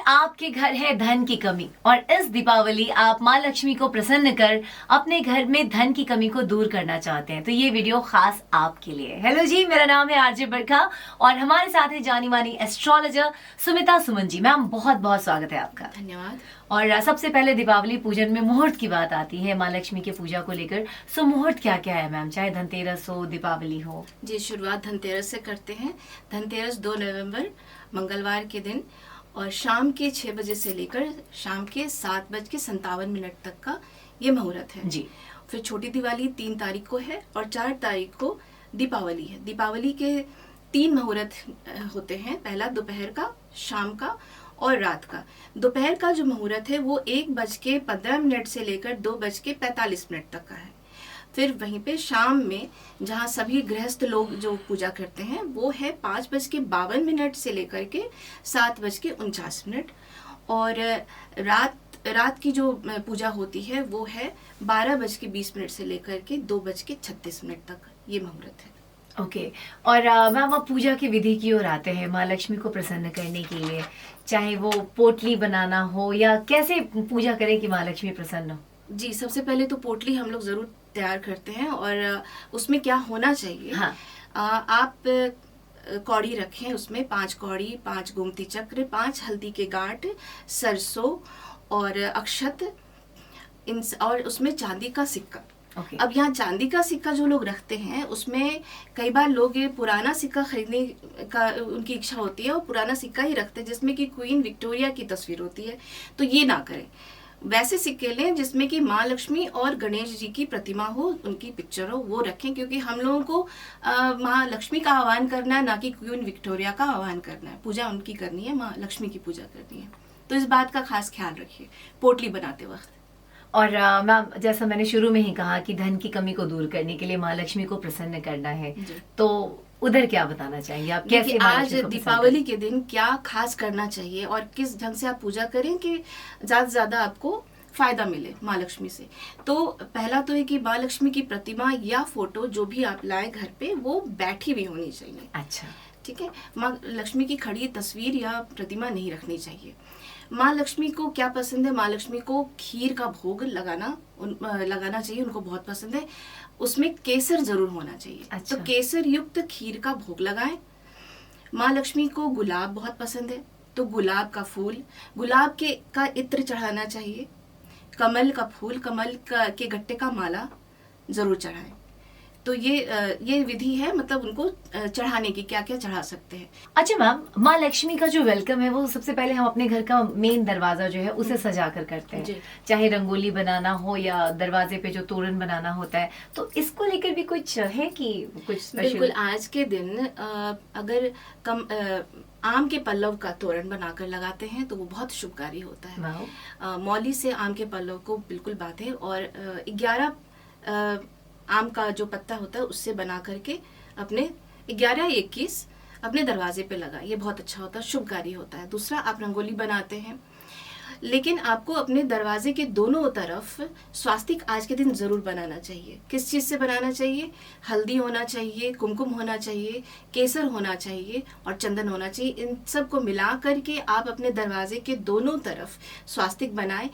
आपके घर है धन की कमी और इस दीपावली आप माँ लक्ष्मी को प्रसन्न कर अपने घर में धन की कमी को दूर करना चाहते हैं तो ये वीडियो खास आपके लिए। हेलो जी, मेरा नाम है आरजे बरखा और हमारे साथ है जानी मानी एस्ट्रोलॉजर सुमिता सुमन जी। मैम बहुत बहुत स्वागत है आपका। धन्यवाद। और सबसे पहले दीपावली पूजन में मुहूर्त की बात आती है माँ लक्ष्मी की पूजा को लेकर। सो मुहूर्त क्या क्या है मैम, चाहे धनतेरस हो दीपावली हो? जी, शुरुआत धनतेरस से करते हैं। धनतेरस 2 नवंबर मंगलवार के दिन और शाम के 6 बजे से लेकर शाम के 7:57 तक का ये मुहूर्त है जी। फिर छोटी दिवाली 3 तारीख को है और 4 तारीख को दीपावली है। दीपावली के 3 मुहूर्त होते हैं। पहला दोपहर का, शाम का और रात का। दोपहर का जो मुहूर्त है वो 1:15 से लेकर 2:45 तक का है। फिर वहीं पे शाम में जहाँ सभी गृहस्थ लोग जो पूजा करते हैं वो है 5:52 से लेकर के 7:49। और रात की जो पूजा होती है वो है 12:20 से लेकर के 2:36 तक ये मुहूर्त है। ओके। और मैम आप पूजा की विधि की ओर आते हैं माँ लक्ष्मी को प्रसन्न करने के लिए, चाहे वो पोटली बनाना हो या कैसे पूजा करें कि माँ लक्ष्मी प्रसन्न हो? जी, सबसे पहले तो पोटली हम लोग जरूर तैयार करते हैं और उसमें क्या होना चाहिए। हाँ। आप कौड़ी रखें, उसमें 5 कौड़ी, 5 गोमती चक्र, 5 हल्दी के गांठ, सरसों और अक्षत, और उसमें चांदी का सिक्का। Okay. अब यहाँ चांदी का सिक्का जो लोग रखते हैं उसमें कई बार लोग ये पुराना सिक्का खरीदने का उनकी इच्छा होती है और पुराना सिक्का ही रखते हैं जिसमें कि क्वीन विक्टोरिया की तस्वीर होती है, तो ये ना करें। वैसे सिक्के लें जिसमें कि माँ लक्ष्मी और गणेश जी की प्रतिमा हो, उनकी पिक्चर हो, वो रखें, क्योंकि हम लोगों को माँ लक्ष्मी का आह्वान करना है, ना कि क्वीन विक्टोरिया का आह्वान करना है। पूजा उनकी करनी है, माँ लक्ष्मी की पूजा करनी है, तो इस बात का खास ख्याल रखिए पोटली बनाते वक्त। और मैम जैसा मैंने शुरू में ही कहा कि धन की कमी को दूर करने के लिए माँ लक्ष्मी को प्रसन्न करना है, तो उधर क्या बताना चाहेंगे आप? कैसे आज दीपावली के दिन क्या खास करना चाहिए और किस ढंग से आप पूजा करें कि ज्यादा से ज्यादा आपको फायदा मिले माँ लक्ष्मी से? तो पहला तो है कि माँ लक्ष्मी की प्रतिमा या फोटो जो भी आप लाए घर पे वो बैठी हुई होनी चाहिए। अच्छा, ठीक है। माँ लक्ष्मी की खड़ी तस्वीर या प्रतिमा नहीं रखनी चाहिए। माँ लक्ष्मी को क्या पसंद है? माँ लक्ष्मी को खीर का भोग लगाना चाहिए, उनको बहुत पसंद है। उसमें केसर जरूर होना चाहिए। अच्छा। तो केसर युक्त खीर का भोग लगाएं। माँ लक्ष्मी को गुलाब बहुत पसंद है, तो गुलाब का फूल, गुलाब का इत्र चढ़ाना चाहिए। कमल का फूल, के गट्टे का माला जरूर चढ़ाएं। तो ये विधि है, मतलब उनको चढ़ाने की, क्या क्या चढ़ा सकते हैं। अच्छा मैम, माँ लक्ष्मी का जो वेलकम है वो सबसे पहले हम अपने घर का मेन दरवाजा जो है उसे सजा कर करते हैं, चाहे रंगोली बनाना हो या दरवाजे पे जो तोरण बनाना होता है, तो इसको लेकर भी कुछ है कि कुछ स्पेशल? बिल्कुल। आज के दिन अगर आम के पल्लव का तोरण बनाकर लगाते हैं तो वो बहुत शुभकारी होता है। मौली से आम के पल्लव को बिल्कुल बांधे और 11 आम का जो पत्ता होता है उससे बना करके अपने 11 या 21 अपने दरवाजे पे लगा, ये बहुत अच्छा होता है, शुभकारी होता है। दूसरा, आप रंगोली बनाते हैं, लेकिन आपको अपने दरवाजे के दोनों तरफ स्वास्तिक आज के दिन जरूर बनाना चाहिए। किस चीज से बनाना चाहिए? हल्दी होना चाहिए, कुमकुम होना चाहिए, केसर होना चाहिए और चंदन होना चाहिए। इन सब को मिला करके आप अपने दरवाजे के दोनों तरफ स्वास्तिक बनाएं।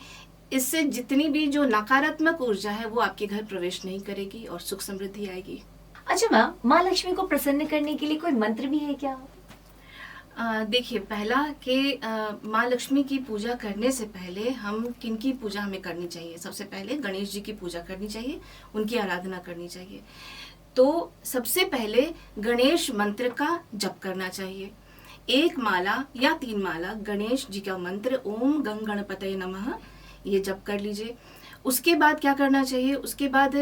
इससे जितनी भी जो नकारात्मक ऊर्जा है वो आपके घर प्रवेश नहीं करेगी और सुख समृद्धि आएगी। अच्छा मैम, माँ लक्ष्मी को प्रसन्न करने के लिए कोई मंत्र भी है क्या? देखिए, पहला कि माँ लक्ष्मी की पूजा करने से पहले हम किनकी पूजा हमें करनी चाहिए? सबसे पहले गणेश जी की पूजा करनी चाहिए, उनकी आराधना करनी चाहिए। तो सबसे पहले गणेश मंत्र का जप करना चाहिए। 1 माला या 3 माला गणेश जी का मंत्र ओम गं गणपतये नमः ये जप कर लीजिए। उसके बाद क्या करना चाहिए? उसके बाद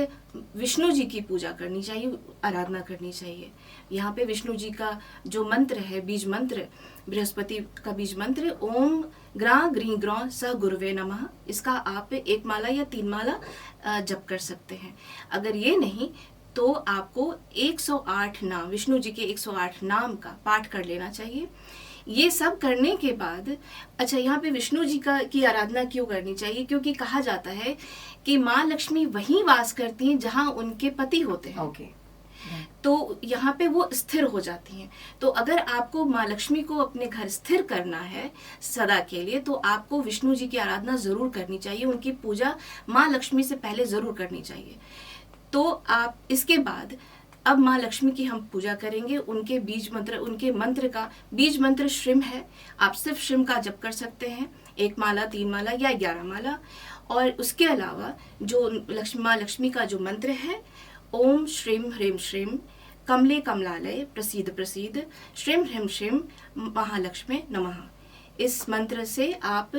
विष्णु जी की पूजा करनी चाहिए, आराधना करनी चाहिए। यहाँ पे विष्णु जी का जो मंत्र है, बीज मंत्र, बृहस्पति का बीज मंत्र ओम ग्रा ग्री ग्रौ स गुरुवे नमः, इसका आप 1 माला या 3 माला जप कर सकते हैं। अगर ये नहीं तो आपको 108 नाम, विष्णु जी के 108 नाम का पाठ कर लेना चाहिए। ये सब करने के बाद, अच्छा, यहाँ पे विष्णु जी की आराधना क्यों करनी चाहिए? क्योंकि कहा जाता है कि माँ लक्ष्मी वहीं वास करती हैं जहाँ उनके पति होते हैं। ओके। तो यहाँ पे वो स्थिर हो जाती हैं। तो अगर आपको माँ लक्ष्मी को अपने घर स्थिर करना है सदा के लिए, तो आपको विष्णु जी की आराधना जरूर करनी चाहिए, उनकी पूजा माँ लक्ष्मी से पहले जरूर करनी चाहिए। तो आप इसके बाद अब माँ लक्ष्मी की हम पूजा करेंगे। उनके बीज मंत्र, उनके मंत्र का बीज मंत्र श्रीम है। आप सिर्फ श्रीम का जप कर सकते हैं, 1 माला, 3 माला या 11 माला। और उसके अलावा जो माँ लक्ष्मी का जो मंत्र है, ओम श्रीम ह्रीम श्रीम कमले कमलालय प्रसीद प्रसीद श्रीम ह्रीम श्रीम महालक्ष्मी नमः। इस मंत्र से आप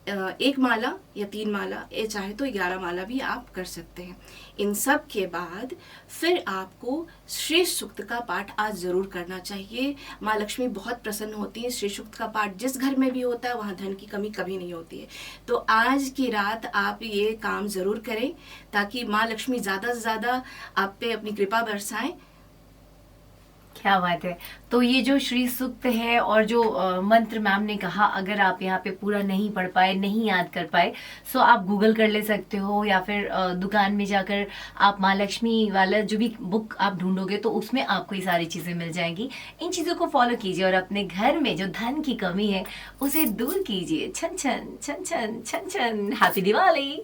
1 माला या 3 माला, ये चाहे तो 11 माला भी आप कर सकते हैं। इन सब के बाद फिर आपको श्री सूक्त का पाठ आज जरूर करना चाहिए। माँ लक्ष्मी बहुत प्रसन्न होती है। श्री सूक्त का पाठ जिस घर में भी होता है वहाँ धन की कमी कभी नहीं होती है। तो आज की रात आप ये काम जरूर करें ताकि माँ लक्ष्मी ज़्यादा से ज़्यादा आप पे अपनी कृपा बरसाएं। क्या बात है। तो ये जो श्री सूक्त है और जो मंत्र मैम ने कहा, अगर आप यहाँ पे पूरा नहीं पढ़ पाए, नहीं याद कर पाए, सो आप गूगल कर ले सकते हो या फिर दुकान में जाकर आप माँ लक्ष्मी वाला जो भी बुक आप ढूंढोगे तो उसमें आपको ये सारी चीजें मिल जाएंगी। इन चीजों को फॉलो कीजिए और अपने घर में जो धन की कमी है उसे दूर कीजिए। छन छन छन छन छन छन। हैप्पी दिवाली।